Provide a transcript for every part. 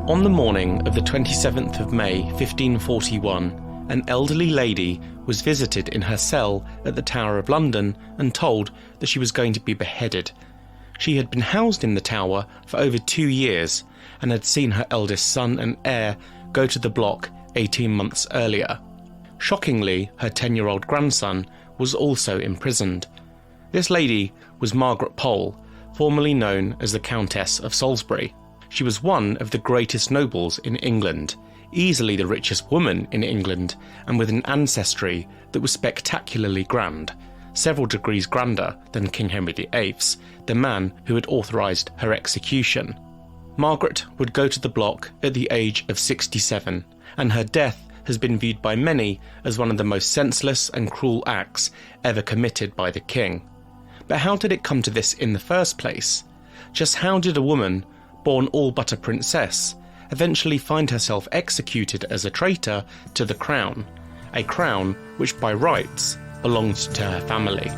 On the morning of the 27th of May 1541, an elderly lady was visited in her cell at the Tower of London and told that she was going to be beheaded. She had been housed in the tower for over 2 years and had seen her eldest son and heir go to the block 18 months earlier. Shockingly, her 10-year-old grandson was also imprisoned. This lady was Margaret Pole, formerly known as the Countess of Salisbury. She was one of the greatest nobles in England, easily the richest woman in England, and with an ancestry that was spectacularly grand, several degrees grander than King Henry VIII's, the man who had authorised her execution. Margaret would go to the block at the age of 67, and her death has been viewed by many as one of the most senseless and cruel acts ever committed by the king. But how did it come to this in the first place? Just how did a woman, born all but a princess, eventually find herself executed as a traitor to the crown, a crown which by rights belonged to her family?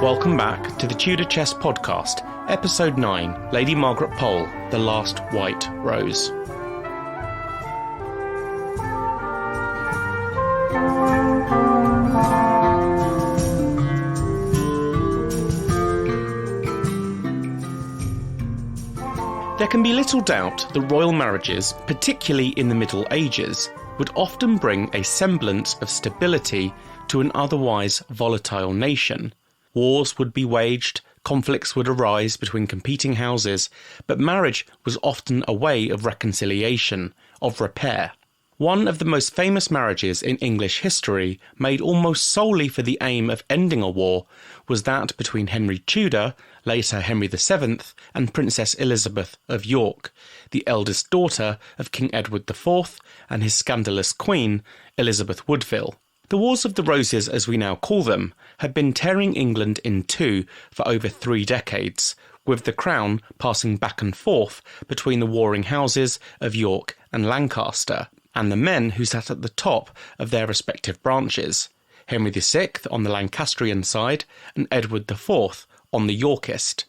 Welcome back to the Tudor Chess Podcast, Episode 9, Lady Margaret Pole, The Last White Rose. There can be little doubt that royal marriages, particularly in the Middle Ages, would often bring a semblance of stability to an otherwise volatile nation. Wars would be waged, conflicts would arise between competing houses, but marriage was often a way of reconciliation, of repair. One of the most famous marriages in English history, made almost solely for the aim of ending a war, was that between Henry Tudor, later Henry VII, and Princess Elizabeth of York, the eldest daughter of King Edward IV and his scandalous queen, Elizabeth Woodville. The Wars of the Roses, as we now call them, had been tearing England in two for over 3 decades, with the crown passing back and forth between the warring houses of York and Lancaster, and the men who sat at the top of their respective branches, Henry VI on the Lancastrian side and Edward IV on the Yorkist.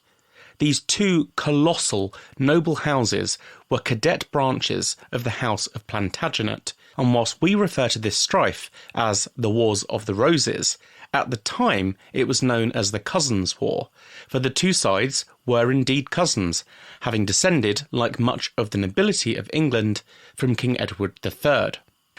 These two colossal noble houses were cadet branches of the House of Plantagenet, and whilst we refer to this strife as the Wars of the Roses, at the time it was known as the Cousins' War, for the two sides were indeed cousins, having descended, like much of the nobility of England, from King Edward III.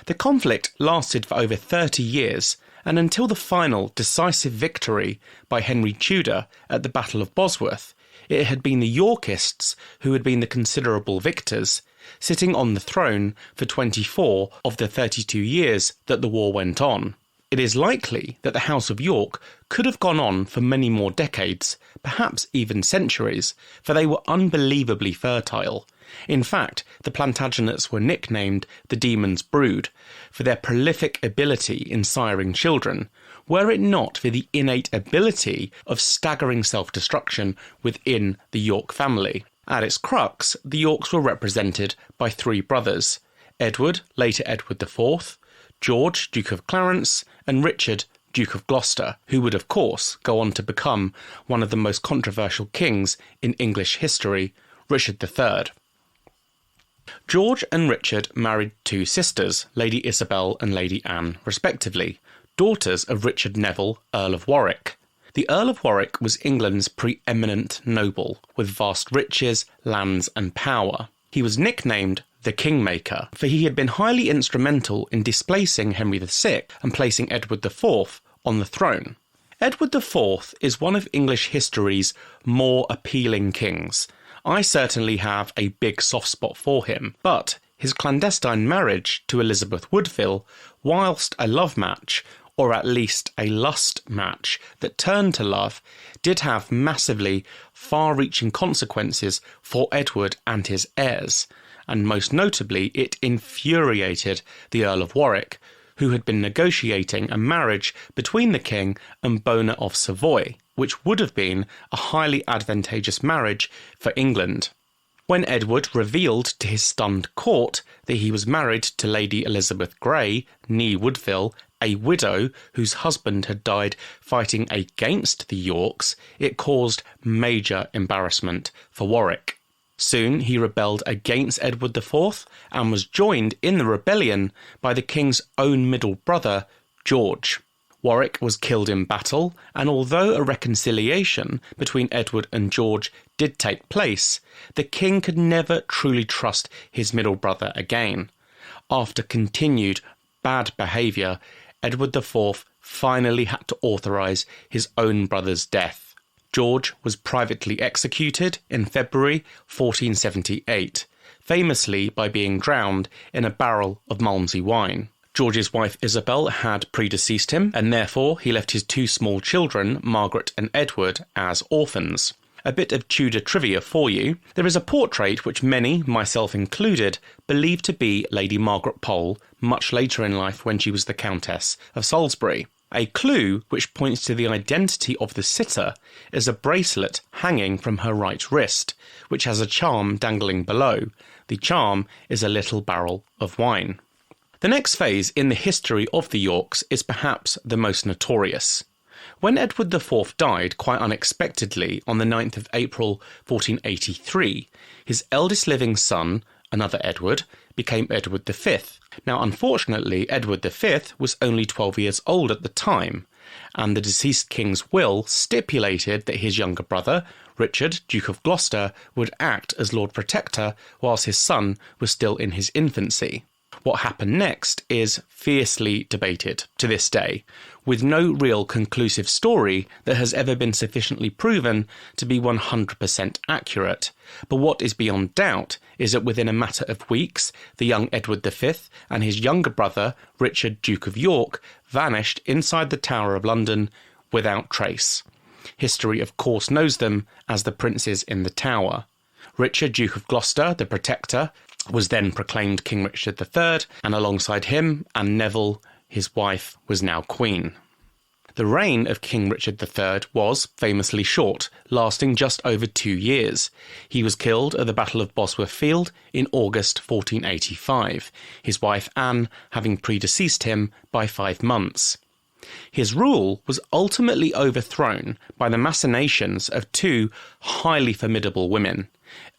The conflict lasted for over 30 years, and until the final decisive victory by Henry Tudor at the Battle of Bosworth, it had been the Yorkists who had been the considerable victors, sitting on the throne for 24 of the 32 years that the war went on. It is likely that the House of York could have gone on for many more decades, perhaps even centuries, for they were unbelievably fertile. In fact, the Plantagenets were nicknamed the Demon's Brood for their prolific ability in siring children, were it not for the innate ability of staggering self-destruction within the York family. At its crux, the Yorks were represented by 3 brothers: Edward, later Edward IV, George, Duke of Clarence, and Richard, Duke of Gloucester, who would of course go on to become one of the most controversial kings in English history, Richard III. George and Richard married 2 sisters, Lady Isabel and Lady Anne, respectively, daughters of Richard Neville, Earl of Warwick. The Earl of Warwick was England's preeminent noble, with vast riches, lands and power. He was nicknamed the Kingmaker, for he had been highly instrumental in displacing Henry VI and placing Edward IV on the throne. Edward IV is one of English history's more appealing kings. I certainly have a big soft spot for him, but his clandestine marriage to Elizabeth Woodville, whilst a love match, or at least a lust match that turned to love, did have massively far-reaching consequences for Edward and his heirs, and most notably it infuriated the Earl of Warwick, who had been negotiating a marriage between the king and Bona of Savoy, which would have been a highly advantageous marriage for England. When Edward revealed to his stunned court that he was married to Lady Elizabeth Grey, née Woodville, a widow whose husband had died fighting against the Yorks, it caused major embarrassment for Warwick. Soon he rebelled against Edward IV and was joined in the rebellion by the king's own middle brother, George. Warwick was killed in battle, and although a reconciliation between Edward and George did take place, the king could never truly trust his middle brother again. After continued bad behaviour, Edward IV finally had to authorise his own brother's death. George was privately executed in February 1478, famously by being drowned in a barrel of Malmsey wine. George's wife Isabel had predeceased him, and therefore he left his two small children, Margaret and Edward, as orphans. A bit of Tudor trivia for you. There is a portrait which many, myself included, believe to be Lady Margaret Pole much later in life when she was the Countess of Salisbury. A clue which points to the identity of the sitter is a bracelet hanging from her right wrist, which has a charm dangling below. The charm is a little barrel of wine. The next phase in the history of the Yorks is perhaps the most notorious. When Edward IV died quite unexpectedly on the 9th of April 1483, his eldest living son, another Edward, became Edward V. Now, unfortunately, Edward V was only 12 years old at the time, and the deceased king's will stipulated that his younger brother, Richard, Duke of Gloucester, would act as Lord Protector whilst his son was still in his infancy. What happened next is fiercely debated to this day, with no real conclusive story that has ever been sufficiently proven to be 100% accurate. But what is beyond doubt is that within a matter of weeks, the young Edward V and his younger brother, Richard, Duke of York, vanished inside the Tower of London without trace. History, of course, knows them as the Princes in the Tower. Richard, Duke of Gloucester, the Protector, was then proclaimed King Richard III, and alongside him and Neville, his wife was now Queen. The reign of King Richard III was famously short, lasting just over 2 years. He was killed at the Battle of Bosworth Field in August 1485, his wife Anne having predeceased him by 5 months. His rule was ultimately overthrown by the machinations of two highly formidable women,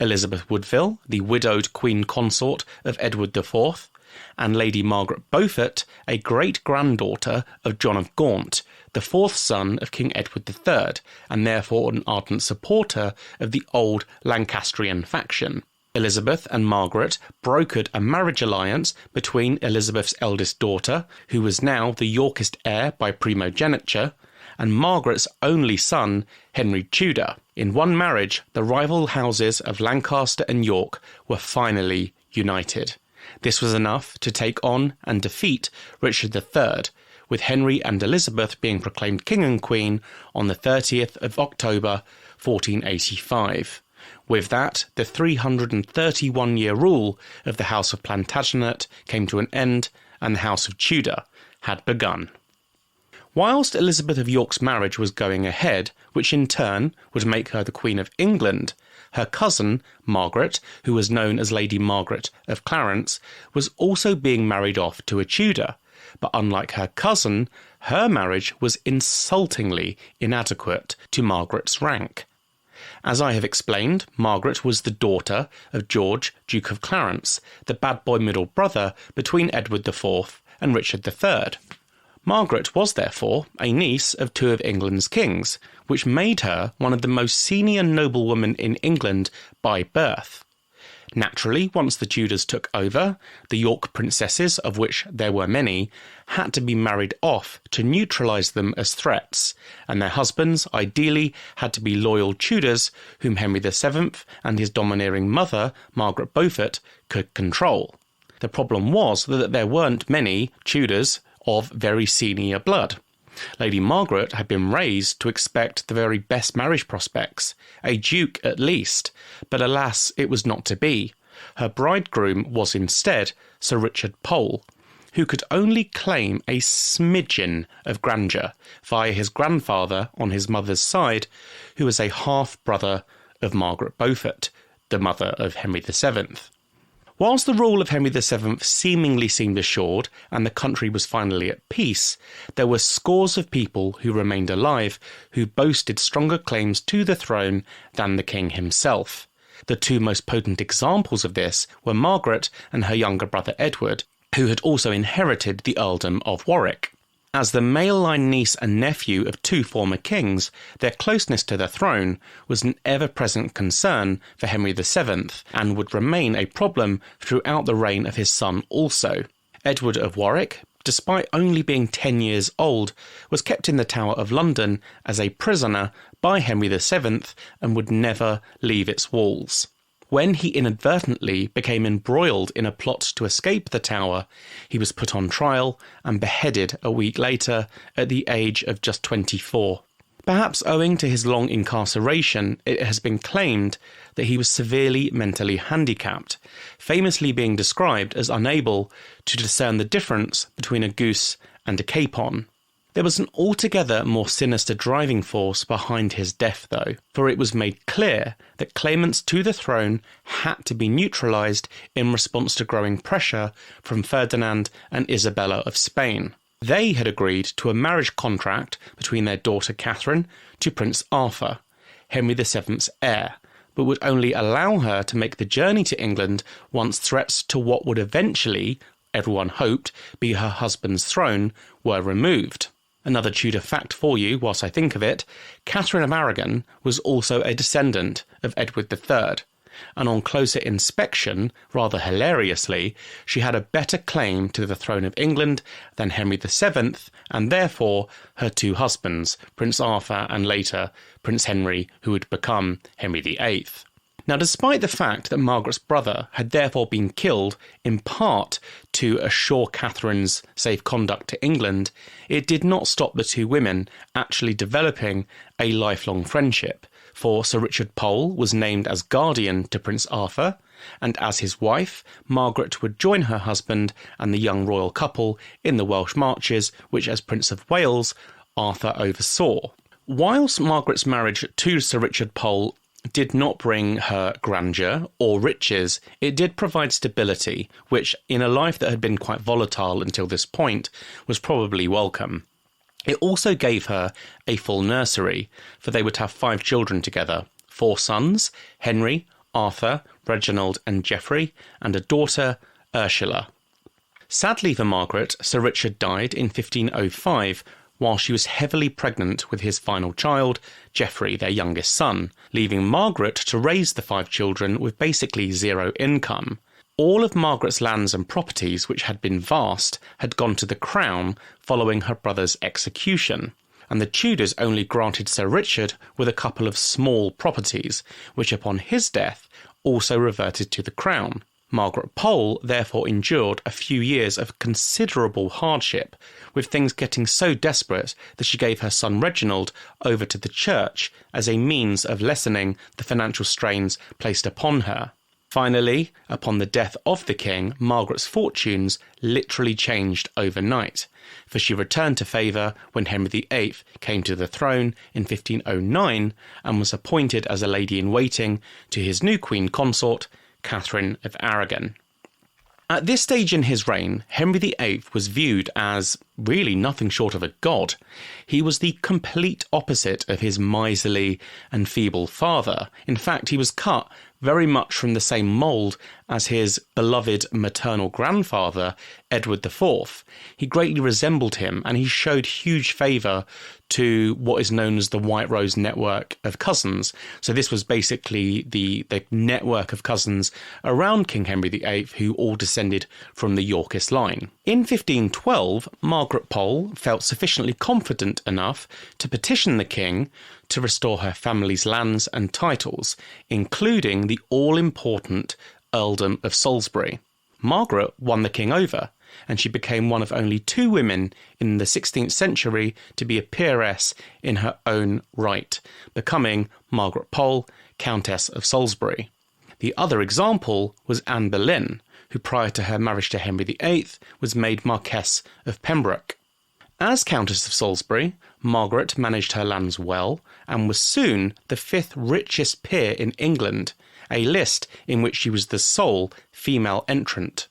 Elizabeth Woodville, the widowed Queen Consort of Edward IV, and Lady Margaret Beaufort, a great-granddaughter of John of Gaunt, the fourth son of King Edward III, and therefore an ardent supporter of the old Lancastrian faction. Elizabeth and Margaret brokered a marriage alliance between Elizabeth's eldest daughter, who was now the Yorkist heir by primogeniture, and Margaret's only son, Henry Tudor. In one marriage, the rival houses of Lancaster and York were finally united. This was enough to take on and defeat Richard III, with Henry and Elizabeth being proclaimed King and Queen on the 30th of October 1485. With that, the 331-year rule of the House of Plantagenet came to an end, and the House of Tudor had begun. Whilst Elizabeth of York's marriage was going ahead, which in turn would make her the Queen of England, her cousin, Margaret, who was known as Lady Margaret of Clarence, was also being married off to a Tudor. But unlike her cousin, her marriage was insultingly inadequate to Margaret's rank. As I have explained, Margaret was the daughter of George, Duke of Clarence, the bad boy middle brother between Edward IV and Richard III. Margaret was therefore a niece of two of England's kings, which made her one of the most senior noblewomen in England by birth. Naturally, once the Tudors took over, the York princesses, of which there were many, had to be married off to neutralise them as threats, and their husbands ideally had to be loyal Tudors whom Henry VII and his domineering mother, Margaret Beaufort, could control. The problem was that there weren't many Tudors of very senior blood. Lady Margaret had been raised to expect the very best marriage prospects, a duke at least, but alas, it was not to be. Her bridegroom was instead Sir Richard Pole, who could only claim a smidgen of grandeur via his grandfather on his mother's side, who was a half-brother of Margaret Beaufort, the mother of Henry VII. Whilst the rule of Henry VII seemingly seemed assured and the country was finally at peace, there were scores of people who remained alive who boasted stronger claims to the throne than the king himself. The two most potent examples of this were Margaret and her younger brother Edward, who had also inherited the earldom of Warwick. As the male-line niece and nephew of two former kings, their closeness to the throne was an ever-present concern for Henry VII and would remain a problem throughout the reign of his son also. Edward of Warwick, despite only being 10 years old, was kept in the Tower of London as a prisoner by Henry VII and would never leave its walls. When he inadvertently became embroiled in a plot to escape the Tower, he was put on trial and beheaded a week later at the age of just 24. Perhaps owing to his long incarceration, it has been claimed that he was severely mentally handicapped, famously being described as unable to discern the difference between a goose and a capon. There was an altogether more sinister driving force behind his death, though, for it was made clear that claimants to the throne had to be neutralised in response to growing pressure from Ferdinand and Isabella of Spain. They had agreed to a marriage contract between their daughter Catherine to Prince Arthur, Henry VII's heir, but would only allow her to make the journey to England once threats to what would eventually, everyone hoped, be her husband's throne were removed. Another Tudor fact for you, whilst I think of it, Catherine of Aragon was also a descendant of Edward III, and on closer inspection, rather hilariously, she had a better claim to the throne of England than Henry VII, and therefore her two husbands, Prince Arthur and later Prince Henry, who would become Henry VIII. Now, despite the fact that Margaret's brother had therefore been killed in part to assure Catherine's safe conduct to England, it did not stop the two women actually developing a lifelong friendship, for Sir Richard Pole was named as guardian to Prince Arthur, and as his wife, Margaret would join her husband and the young royal couple in the Welsh marches, which as Prince of Wales, Arthur oversaw. Whilst Margaret's marriage to Sir Richard Pole did not bring her grandeur or riches, it did provide stability, which, in a life that had been quite volatile until this point, was probably welcome. It also gave her a full nursery, for they would have 5 children together, 4 sons, Henry, Arthur, Reginald and Geoffrey, and a daughter, Ursula. Sadly for Margaret, Sir Richard died in 1505, while she was heavily pregnant with his final child, Geoffrey, their youngest son, leaving Margaret to raise the 5 children with basically zero income. All of Margaret's lands and properties, which had been vast, had gone to the crown following her brother's execution, and the Tudors only granted Sir Richard with a couple of small properties, which upon his death also reverted to the crown. Margaret Pole therefore endured a few years of considerable hardship, with things getting so desperate that she gave her son Reginald over to the church as a means of lessening the financial strains placed upon her. Finally, upon the death of the king, Margaret's fortunes literally changed overnight, for she returned to favour when Henry VIII came to the throne in 1509 and was appointed as a lady-in-waiting to his new queen consort, Catherine of Aragon. At this stage in his reign, Henry VIII was viewed as really nothing short of a god. He was the complete opposite of his miserly and feeble father. In fact, he was cut very much from the same mould as his beloved maternal grandfather, Edward IV. He greatly resembled him, and he showed huge favour to what is known as the White Rose network of cousins. So this was basically the network of cousins around King Henry VIII, who all descended from the Yorkist line. In 1512, Margaret Pole felt sufficiently confident enough to petition the king to restore her family's lands and titles, including the all-important earldom of Salisbury. Margaret won the king over, and she became one of only 2 women in the 16th century to be a peeress in her own right, becoming Margaret Pole, Countess of Salisbury. The other example was Anne Boleyn, who prior to her marriage to Henry VIII was made Marquess of Pembroke. As Countess of Salisbury, Margaret managed her lands well and was soon the 5th richest peer in England, a list in which she was the sole female entrant.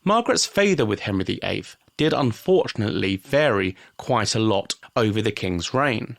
Margaret's favour with Henry VIII did unfortunately vary quite a lot over the king's reign,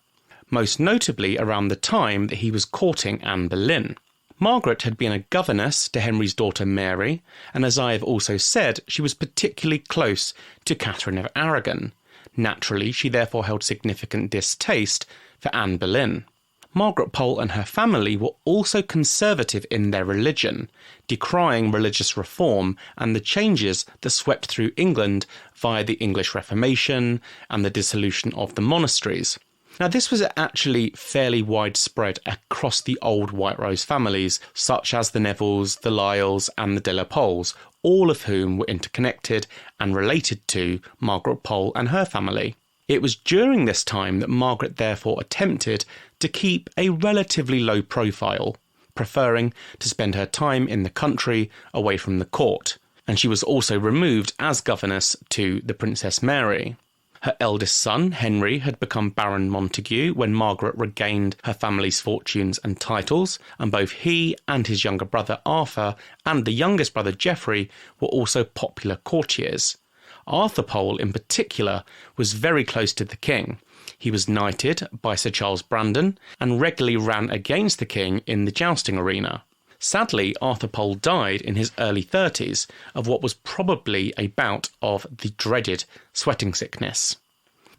most notably around the time that he was courting Anne Boleyn. Margaret had been a governess to Henry's daughter Mary, and as I have also said, she was particularly close to Catherine of Aragon. Naturally, she therefore held significant distaste for Anne Boleyn. Margaret Pole and her family were also conservative in their religion, decrying religious reform and the changes that swept through England via the English Reformation and the dissolution of the monasteries. Now, this was actually fairly widespread across the old White Rose families, such as the Nevilles, the Lyells and the De la Poles, all of whom were interconnected and related to Margaret Pole and her family. It was during this time that Margaret therefore attempted to keep a relatively low profile, preferring to spend her time in the country away from the court, and she was also removed as governess to the Princess Mary. Her eldest son, Henry, had become Baron Montague when Margaret regained her family's fortunes and titles, and both he and his younger brother Arthur and the youngest brother Geoffrey were also popular courtiers. Arthur Pole, in particular, was very close to the king. He was knighted by Sir Charles Brandon and regularly ran against the king in the jousting arena. Sadly, Arthur Pole died in his early 30s of what was probably a bout of the dreaded sweating sickness.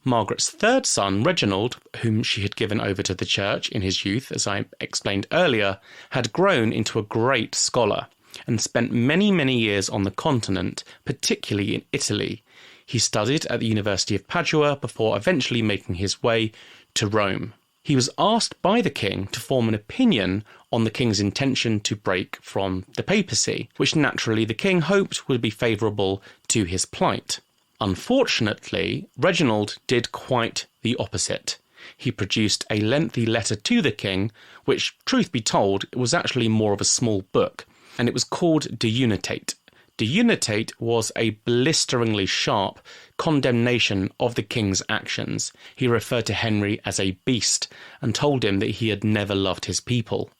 Margaret's third son, Reginald, whom she had given over to the church in his youth, as I explained earlier, had grown into a great scholar and spent many years on the continent, particularly in Italy. He studied at the University of Padua before eventually making his way to Rome. He was asked by the king to form an opinion on the king's intention to break from the papacy, which naturally the king hoped would be favourable to his plight. Unfortunately, Reginald did quite the opposite. He produced a lengthy letter to the king, which, truth be told, was actually more of a small book, and it was called De Unitate. De Unitate was a blisteringly sharp condemnation of the king's actions. He referred to Henry as a beast and told him that he had never loved his people.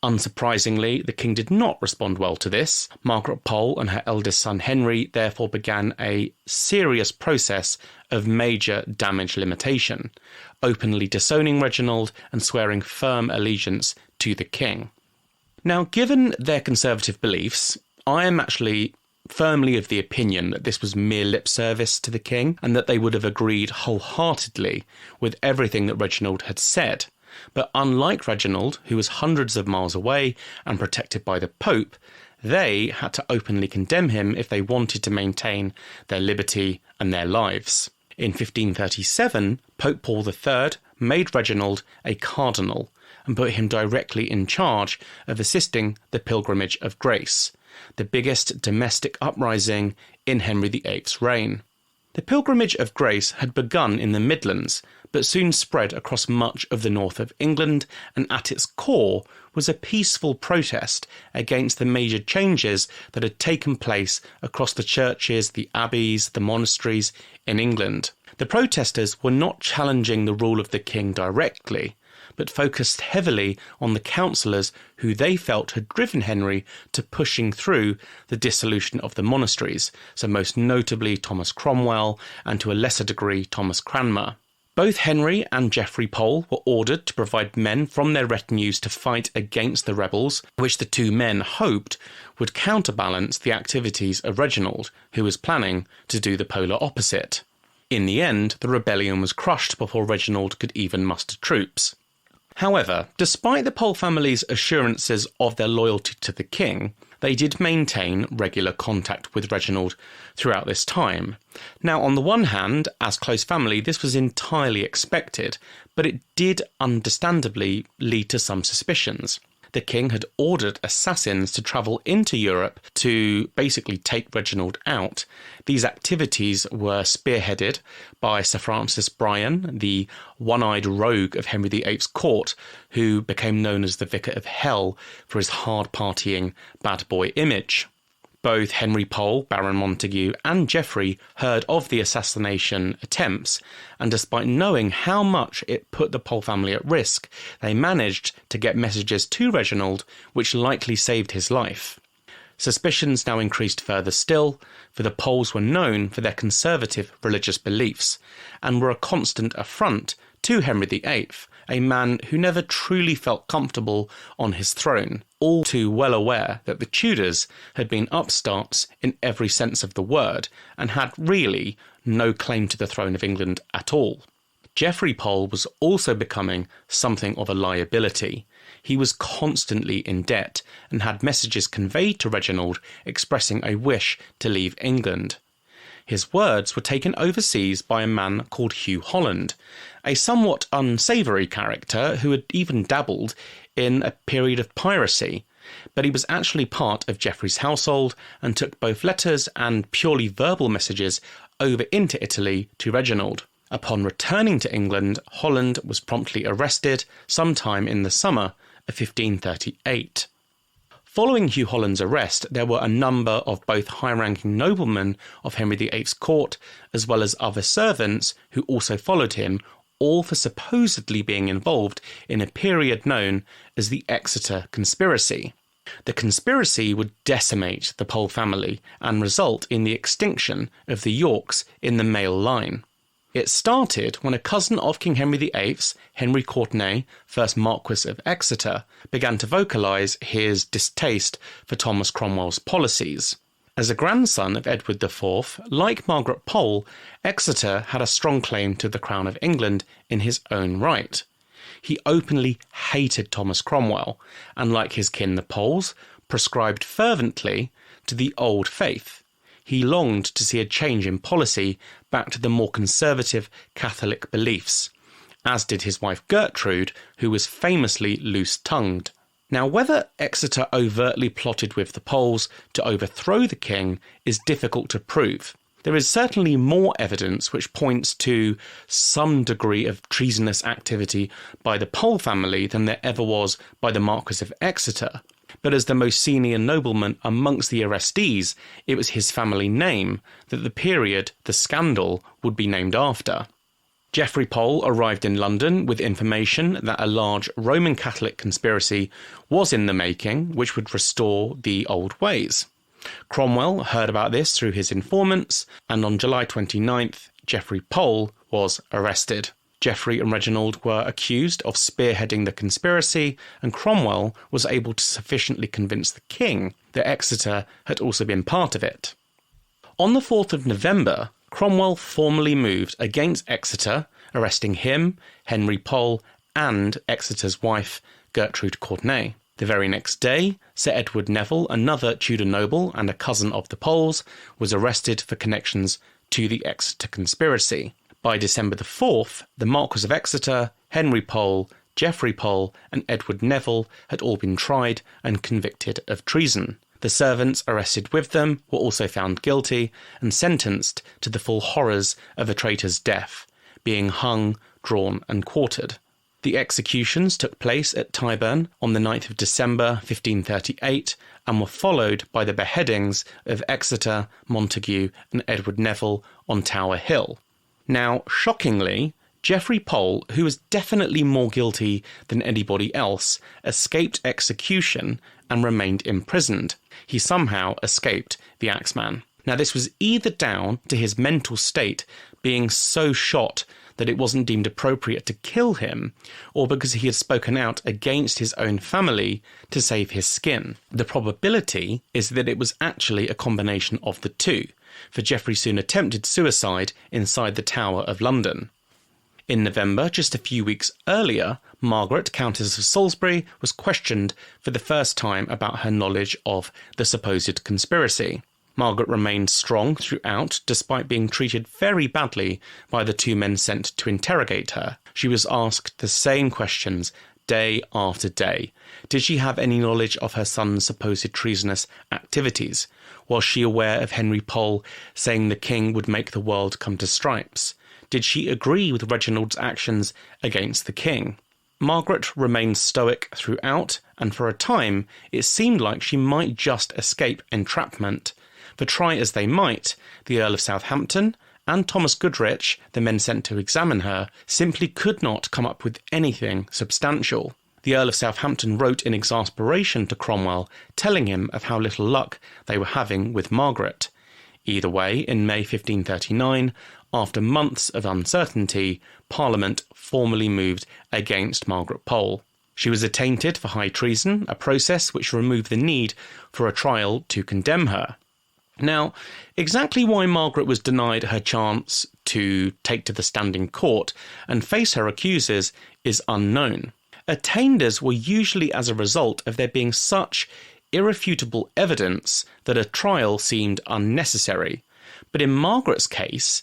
Unsurprisingly, the king did not respond well to this. Margaret Pole and her eldest son Henry therefore began a serious process of major damage limitation, openly disowning Reginald and swearing firm allegiance to the king. Now, given their conservative beliefs, I am actually firmly of the opinion that this was mere lip service to the king and that they would have agreed wholeheartedly with everything that Reginald had said. But unlike Reginald, who was hundreds of miles away and protected by the Pope, they had to openly condemn him if they wanted to maintain their liberty and their lives. In 1537, Pope Paul III made Reginald a cardinal and put him directly in charge of assisting the Pilgrimage of Grace, the biggest domestic uprising in Henry VIII's reign. The Pilgrimage of Grace had begun in the Midlands, but soon spread across much of the north of England, and at its core was a peaceful protest against the major changes that had taken place across the churches, the abbeys, the monasteries in England. The protesters were not challenging the rule of the king directly, but focused heavily on the councillors who they felt had driven Henry to pushing through the dissolution of the monasteries, so most notably Thomas Cromwell and to a lesser degree Thomas Cranmer. Both Henry and Geoffrey Pole were ordered to provide men from their retinues to fight against the rebels, which the two men hoped would counterbalance the activities of Reginald, who was planning to do the polar opposite. In the end, the rebellion was crushed before Reginald could even muster troops. However, despite the Pole family's assurances of their loyalty to the king, they did maintain regular contact with Reginald throughout this time. Now, on the one hand, as close family, this was entirely expected, but it did understandably lead to some suspicions. The king had ordered assassins to travel into Europe to basically take Reginald out. These activities were spearheaded by Sir Francis Bryan, the one-eyed rogue of Henry VIII's court, who became known as the Vicar of Hell for his hard-partying bad boy image. Both Henry Pole, Baron Montague, and Geoffrey heard of the assassination attempts, and despite knowing how much it put the Pole family at risk, they managed to get messages to Reginald which likely saved his life. Suspicions now increased further still, for the Poles were known for their conservative religious beliefs, and were a constant affront to Henry VIII, a man who never truly felt comfortable on his throne, all too well aware that the Tudors had been upstarts in every sense of the word, and had really no claim to the throne of England at all. Geoffrey Pole was also becoming something of a liability. He was constantly in debt, and had messages conveyed to Reginald expressing a wish to leave England. His words were taken overseas by a man called Hugh Holland, a somewhat unsavoury character who had even dabbled in a period of piracy, but he was actually part of Geoffrey's household and took both letters and purely verbal messages over into Italy to Reginald. Upon returning to England, Holland was promptly arrested sometime in the summer of 1538. Following Hugh Holland's arrest, there were a number of both high-ranking noblemen of Henry VIII's court, as well as other servants who also followed him, all for supposedly being involved in a period known as the Exeter conspiracy. The conspiracy would decimate the Pole family and result in the extinction of the Yorks in the male line. It started when a cousin of King Henry VIII's, Henry Courtenay, 1st Marquis of Exeter, began to vocalise his distaste for Thomas Cromwell's policies. As a grandson of Edward IV, like Margaret Pole, Exeter had a strong claim to the crown of England in his own right. He openly hated Thomas Cromwell, and like his kin the Poles, prescribed fervently to the old faith. He longed to see a change in policy back to the more conservative Catholic beliefs, as did his wife Gertrude, who was famously loose-tongued. Now, whether Exeter overtly plotted with the Poles to overthrow the king is difficult to prove. There is certainly more evidence which points to some degree of treasonous activity by the Pole family than there ever was by the Marquis of Exeter. But as the most senior nobleman amongst the arrestees, it was his family name that the period, the scandal, would be named after. Geoffrey Pole arrived in London with information that a large Roman Catholic conspiracy was in the making, which would restore the old ways. Cromwell heard about this through his informants, and on July 29th, Geoffrey Pole was arrested. Geoffrey and Reginald were accused of spearheading the conspiracy, and Cromwell was able to sufficiently convince the king that Exeter had also been part of it. On the 4th of November, Cromwell formally moved against Exeter, arresting him, Henry Pole, and Exeter's wife, Gertrude Courtenay. The very next day, Sir Edward Neville, another Tudor noble and a cousin of the Poles, was arrested for connections to the Exeter conspiracy. By December the 4th, the Marquis of Exeter, Henry Pole, Geoffrey Pole, and Edward Neville had all been tried and convicted of treason. The servants arrested with them were also found guilty and sentenced to the full horrors of a traitor's death, being hung, drawn, and quartered. The executions took place at Tyburn on the 9th of December 1538 and were followed by the beheadings of Exeter, Montague, and Edward Neville on Tower Hill. Now, shockingly, Geoffrey Pole, who was definitely more guilty than anybody else, escaped execution and remained imprisoned. He somehow escaped the Axeman. Now, this was either down to his mental state being so shot that it wasn't deemed appropriate to kill him, or because he had spoken out against his own family to save his skin. The probability is that it was actually a combination of the two, for Geoffrey soon attempted suicide inside the Tower of London. In November, just a few weeks earlier, Margaret, Countess of Salisbury, was questioned for the first time about her knowledge of the supposed conspiracy. Margaret remained strong throughout, despite being treated very badly by the two men sent to interrogate her. She was asked the same questions day after day. Did she have any knowledge of her son's supposed treasonous activities? Was she aware of Henry Pole saying the king would make the world come to stripes? Did she agree with Reginald's actions against the king? Margaret remained stoic throughout, and for a time it seemed like she might just escape entrapment, for try as they might, the Earl of Southampton and Thomas Goodrich, the men sent to examine her, simply could not come up with anything substantial. The Earl of Southampton wrote in exasperation to Cromwell, telling him of how little luck they were having with Margaret. Either way, in May 1539, after months of uncertainty, Parliament formally moved against Margaret Pole. She was attainted for high treason, a process which removed the need for a trial to condemn her. Now, exactly why Margaret was denied her chance to take to the standing court and face her accusers is unknown. Attainders were usually as a result of there being such irrefutable evidence that a trial seemed unnecessary. But in Margaret's case,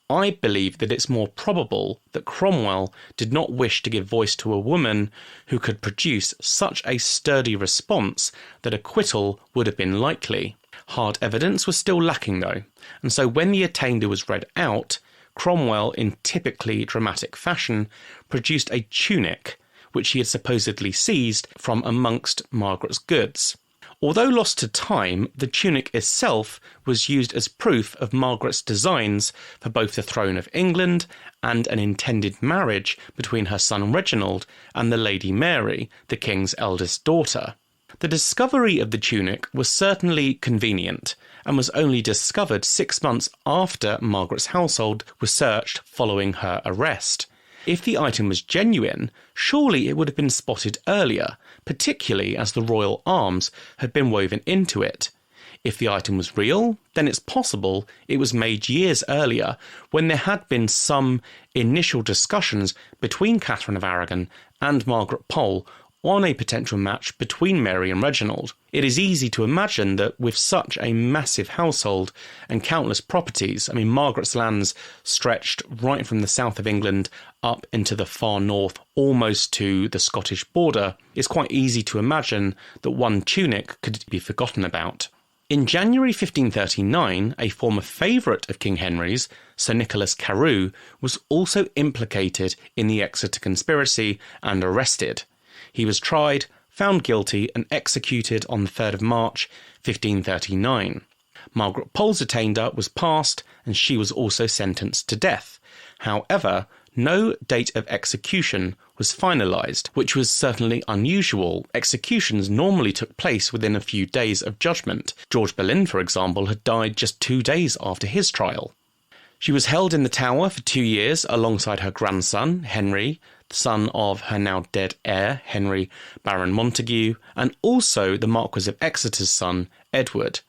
I believe that it's more probable that Cromwell did not wish to give voice to a woman who could produce such a sturdy response that acquittal would have been likely. Hard evidence was still lacking though, and so when the attainder was read out, Cromwell, in typically dramatic fashion, produced a tunic, which he had supposedly seized from amongst Margaret's goods. Although lost to time, the tunic itself was used as proof of Margaret's designs for both the throne of England and an intended marriage between her son Reginald and the Lady Mary, the king's eldest daughter. The discovery of the tunic was certainly convenient and was only discovered 6 months after Margaret's household was searched following her arrest. If the item was genuine, surely it would have been spotted earlier, particularly as the royal arms had been woven into it. If the item was real, then it's possible it was made years earlier when there had been some initial discussions between Catherine of Aragon and Margaret Pole on a potential match between Mary and Reginald. It is easy to imagine that with such a massive household and countless properties, Margaret's lands stretched right from the south of England up into the far north, almost to the Scottish border, it's quite easy to imagine that one tunic could be forgotten about. In January 1539, a former favourite of King Henry's, Sir Nicholas Carew, was also implicated in the Exeter conspiracy and arrested. He was tried, found guilty and executed on the 3rd of March 1539. Margaret Pole's attainder was passed and she was also sentenced to death. However, no date of execution was finalised, which was certainly unusual. Executions normally took place within a few days of judgment. George Boleyn, for example, had died just 2 days after his trial. She was held in the Tower for 2 years alongside her grandson, Henry, the son of her now dead heir, Henry Baron Montague, and also the Marquis of Exeter's son, Edward.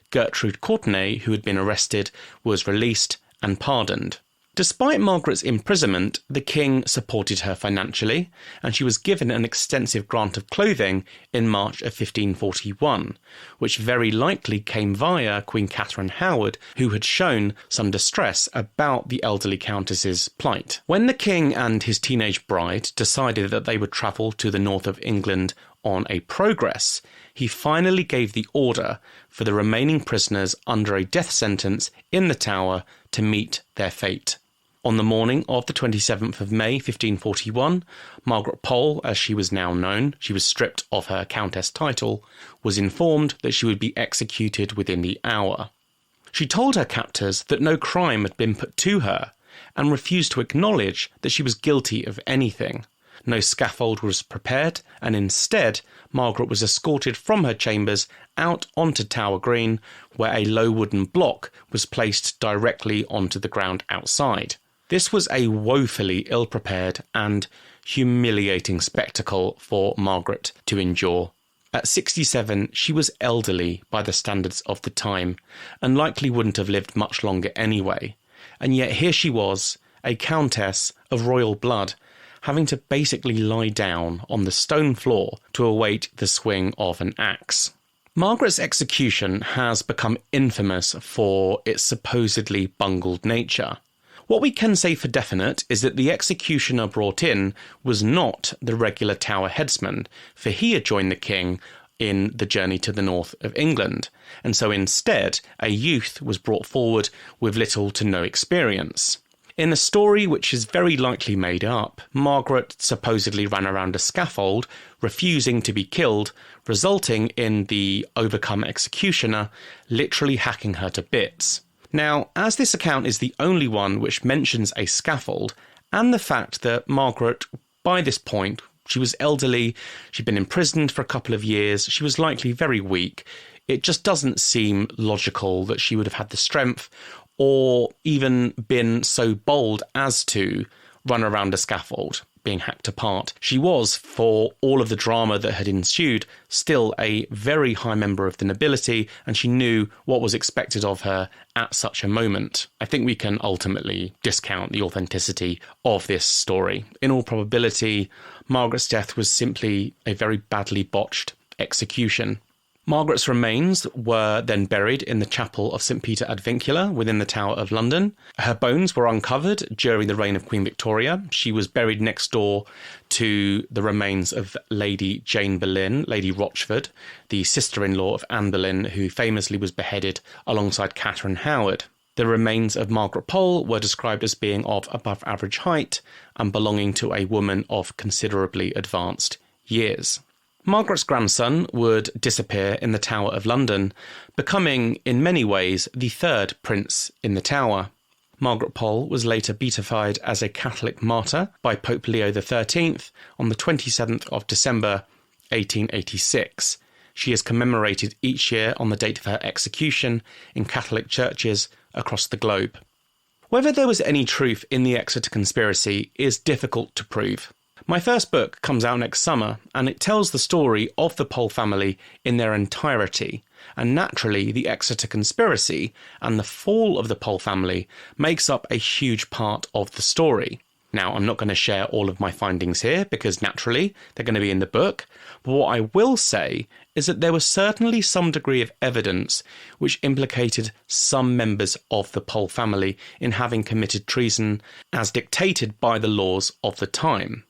Gertrude Courtenay, who had been arrested, was released and pardoned. Despite Margaret's imprisonment, the king supported her financially, and she was given an extensive grant of clothing in March of 1541, which very likely came via Queen Catherine Howard, who had shown some distress about the elderly countess's plight. When the king and his teenage bride decided that they would travel to the north of England on a progress, he finally gave the order for the remaining prisoners under a death sentence in the Tower to meet their fate. On the morning of the 27th of May 1541, Margaret Pole, as she was now known, she was stripped of her countess title, was informed that she would be executed within the hour. She told her captors that no crime had been put to her and refused to acknowledge that she was guilty of anything. No scaffold was prepared, and instead Margaret was escorted from her chambers out onto Tower Green, where a low wooden block was placed directly onto the ground outside. This was a woefully ill-prepared and humiliating spectacle for Margaret to endure. At 67, she was elderly by the standards of the time, and likely wouldn't have lived much longer anyway. And yet here she was, a countess of royal blood, having to basically lie down on the stone floor to await the swing of an axe. Margaret's execution has become infamous for its supposedly bungled nature. What we can say for definite is that the executioner brought in was not the regular Tower headsman, for he had joined the king in the journey to the north of England, and so instead a youth was brought forward with little to no experience. In the story, which is very likely made up, Margaret supposedly ran around a scaffold, refusing to be killed, resulting in the overcome executioner literally hacking her to bits. Now, as this account is the only one which mentions a scaffold, and the fact that Margaret, by this point, she was elderly, she'd been imprisoned for a couple of years, she was likely very weak, it just doesn't seem logical that she would have had the strength or even been so bold as to run around a scaffold, being hacked apart. She was, for all of the drama that had ensued, still a very high member of the nobility, and she knew what was expected of her at such a moment. I think we can ultimately discount the authenticity of this story. In all probability, Margaret's death was simply a very badly botched execution. Margaret's remains were then buried in the chapel of St Peter ad Vincula within the Tower of London. Her bones were uncovered during the reign of Queen Victoria. She was buried next door to the remains of Lady Jane Boleyn, Lady Rochford, the sister-in-law of Anne Boleyn, who famously was beheaded alongside Catherine Howard. The remains of Margaret Pole were described as being of above average height and belonging to a woman of considerably advanced years. Margaret's grandson would disappear in the Tower of London, becoming, in many ways, the third prince in the Tower. Margaret Pole was later beatified as a Catholic martyr by Pope Leo XIII on the 27th of December 1886. She is commemorated each year on the date of her execution in Catholic churches across the globe. Whether there was any truth in the Exeter conspiracy is difficult to prove. My first book comes out next summer, and it tells the story of the Pole family in their entirety, and naturally the Exeter conspiracy and the fall of the Pole family makes up a huge part of the story. Now, I'm not going to share all of my findings here, because naturally they're going to be in the book, but what I will say is that there was certainly some degree of evidence which implicated some members of the Pole family in having committed treason as dictated by the laws of the time.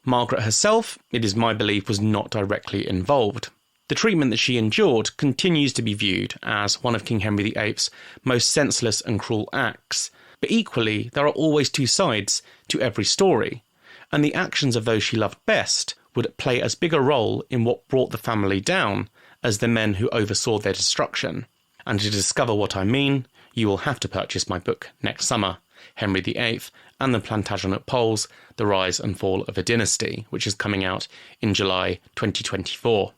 Margaret herself, it is my belief, was not directly involved. The treatment that she endured continues to be viewed as one of King Henry VIII's most senseless and cruel acts, but equally there are always two sides to every story, and the actions of those she loved best would play as big a role in what brought the family down as the men who oversaw their destruction. And to discover what I mean, you will have to purchase my book next summer, Henry VIII and the Plantagenet Poles, The Rise and Fall of a Dynasty, which is coming out in July 2024.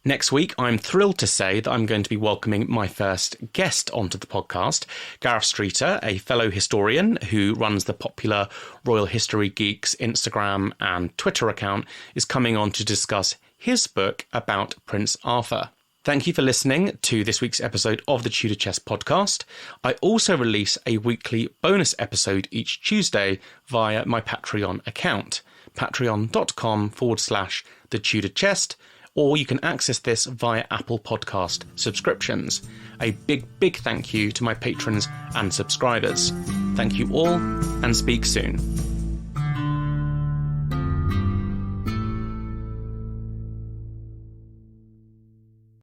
Next week, I'm thrilled to say that I'm going to be welcoming my first guest onto the podcast. Gareth Streeter, a fellow historian who runs the popular Royal History Geeks Instagram and Twitter account, is coming on to discuss his book about Prince Arthur. Thank you for listening to this week's episode of the Tudor Chess podcast. I also release a weekly bonus episode each Tuesday via my Patreon account, patreon.com/the Tudor Chest, or you can access this via Apple Podcast subscriptions. A big thank you to my patrons and subscribers. Thank you all, and speak soon.